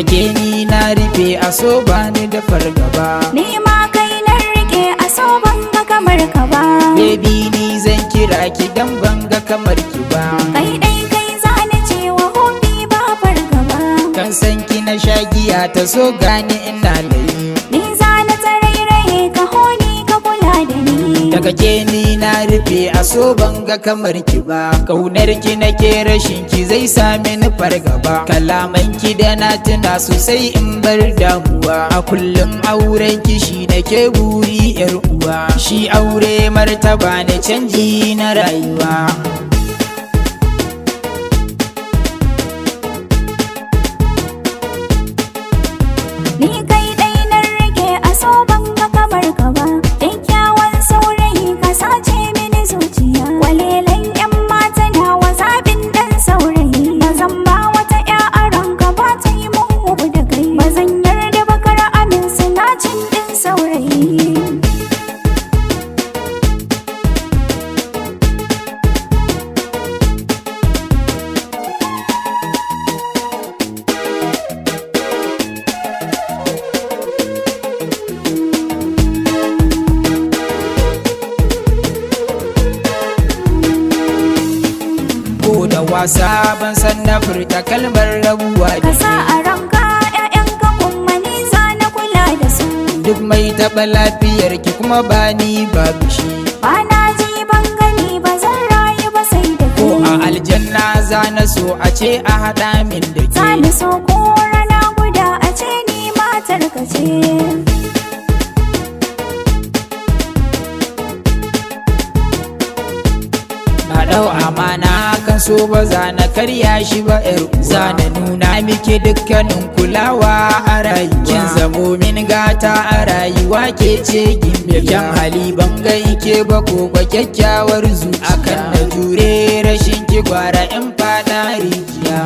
daga ke ni na rufe a so bani da fargaba. Ni ma kai na rike a so banga kamar ka ba. Baby ni zan kira ki dan banga kamar ki ba. Kai dai kai zani cewa hobi ba fargaba. Kan san ki na shagiya ta so gani ina layi. Ni zana tarairaye ka honi ka kula da ni. Daga ke ni na rufe a so banga kamar ki ba. Kaunar ki nake rashin ki zai sami ni fargaba. Kalaman ki da na tuna sosai in bar damuwa. A kullum auren ki shi nake buri yar uwa. Shi aure martaba ne canji na rayuwa. Ni kai dai na rike a so banga kamar ka ba. Kyakkyawan saurayi ka sace mini zuciya. Walelan yan mata na wa zaɓin dan saurayi. Ba zan ba wata ƴa a ranka ba ta yi mun hubu da kai. Ba zan yarda ba kar amin sinacin din saurayi. Ko da wasa ban san na furta kalmar rabuwa da Ka sa a ranka ƴaƴanka kuma ni za na kula da su. duk mai taɓa lafiyar ki kuma ba ni babu shi. Ba na ji ban gani ba zan rayu ba sai da Ko kai. a aljanna za na so a ce a haɗa min da Za ke. ni so ko rana guda a ce ni matar ka ce. Na ɗau amana kan so ba za na karya shi ba yar uwa. Za na nuna miki dukkanin kulawa a rayuwa. Kin zamo min gata a rayuwa ke ce gimbiya. Kyan hali ban ga ike ba ko ba kyakkyawar zuciya. Akan na jure rashin ki gwara in fada rijiya.